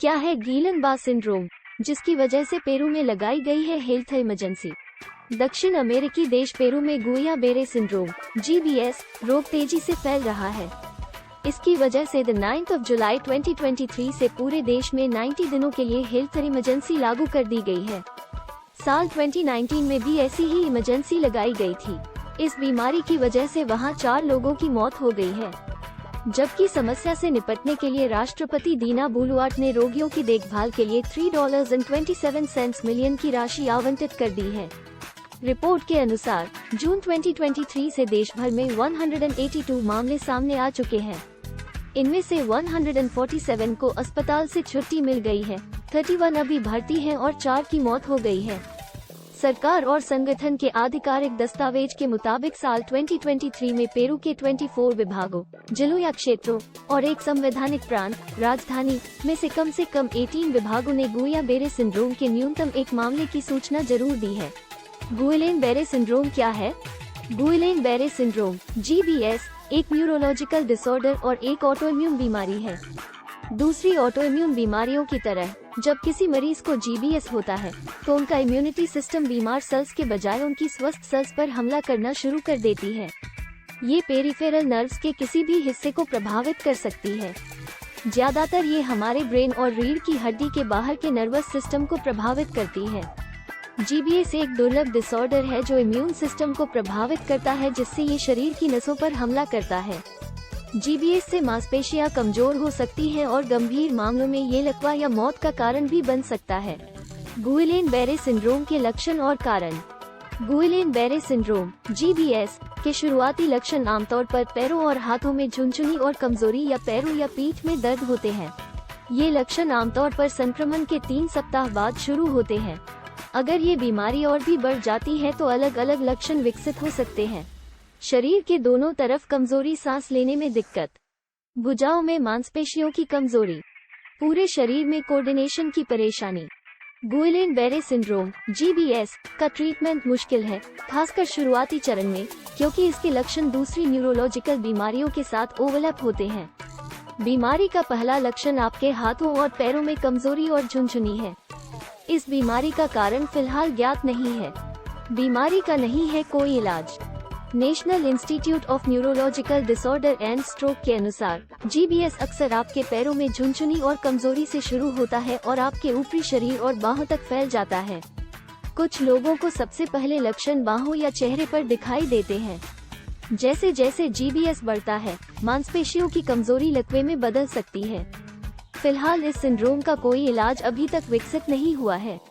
क्या है गिलन-बार सिंड्रोम, जिसकी वजह से पेरू में लगाई गई है हेल्थ इमरजेंसी। दक्षिण अमेरिकी देश पेरू में गुइयाबेरे सिंड्रोम (GBS) रोग तेजी से फैल रहा है। इसकी वजह से 9 जुलाई 2023 से पूरे देश में 90 दिनों के लिए हेल्थ इमरजेंसी लागू कर दी गई है। साल 2019 में भी ऐसी ही इमरजेंसी लगाई गई थी। इस बीमारी की वजह से वहां 4 लोगों की मौत हो गई है। जबकि समस्या से निपटने के लिए राष्ट्रपति दीना बोलुआर्ट ने रोगियों की देखभाल के लिए $3.27 मिलियन की राशि आवंटित कर दी है। रिपोर्ट के अनुसार जून 2023 से देश भर में 182 मामले सामने आ चुके हैं। इनमें से 147 को अस्पताल से छुट्टी मिल गई है, 31 अभी भर्ती हैं और 4 की मौत हो गई है। सरकार और संगठन के आधिकारिक दस्तावेज के मुताबिक साल 2023 में पेरू के 24 विभागों, जिलों या क्षेत्रों और एक संवैधानिक प्रांत, राजधानी में से कम 18 विभागों ने गुइयाबेरे सिंड्रोम के न्यूनतम एक मामले की सूचना जरूर दी है। गुइलेन-बेरे सिंड्रोम क्या है? गुइलेन-बेरे सिंड्रोम (GBS) एक न्यूरोलॉजिकल डिसऑर्डर और एक ऑटोइम्यून बीमारी है। दूसरी ऑटोइम्यून बीमारियों की तरह जब किसी मरीज को GBS होता है तो उनका इम्यूनिटी सिस्टम बीमार सेल्स के बजाय उनकी स्वस्थ सेल्स पर हमला करना शुरू कर देती है। ये पेरिफेरल नर्व्स के किसी भी हिस्से को प्रभावित कर सकती है। ज्यादातर ये हमारे ब्रेन और रीढ़ की हड्डी के बाहर के नर्वस सिस्टम को प्रभावित करती है। GBS एक दुर्लभ डिसऑर्डर है जो इम्यून सिस्टम को प्रभावित करता है, जिससे ये शरीर की नसों पर हमला करता है। GBS से मांसपेशियां कमजोर हो सकती हैं और गंभीर मामलों में ये लकवा या मौत का कारण भी बन सकता है। गुइलेन-बेरे सिंड्रोम के लक्षण और कारण। गुइलेन-बेरे सिंड्रोम (GBS) के शुरुआती लक्षण आमतौर पर पैरों और हाथों में झुनझुनी और कमजोरी या पैरों या पीठ में दर्द होते हैं। ये लक्षण आमतौर पर संक्रमण के 3 सप्ताह बाद शुरू होते हैं। अगर ये बीमारी और भी बढ़ जाती है तो अलग अलग लक्षण विकसित हो सकते हैं। शरीर के दोनों तरफ कमजोरी, सांस लेने में दिक्कत, भुजाओं में मांसपेशियों की कमजोरी, पूरे शरीर में कोऑर्डिनेशन की परेशानी। गुइलेन-बेरे सिंड्रोम (GBS) का ट्रीटमेंट मुश्किल है, खासकर शुरुआती चरण में, क्योंकि इसके लक्षण दूसरी न्यूरोलॉजिकल बीमारियों के साथ ओवरलैप होते हैं। बीमारी का पहला लक्षण आपके हाथों और पैरों में कमजोरी और झुनझुनी है। इस बीमारी का कारण फिलहाल ज्ञात नहीं है। बीमारी का नहीं है कोई इलाज। National institute of neurological disorder and stroke के अनुसार GBS अक्सर आपके पैरों में झुनझुनी और कमजोरी से शुरू होता है और आपके ऊपरी शरीर और बाहों तक फैल जाता है। कुछ लोगों को सबसे पहले लक्षण बाहों या चेहरे पर दिखाई देते हैं। जैसे जैसे GBS बढ़ता है, मांसपेशियों की कमजोरी लकवे में बदल सकती है। फिलहाल इस सिंड्रोम का कोई इलाज अभी तक विकसित नहीं हुआ है।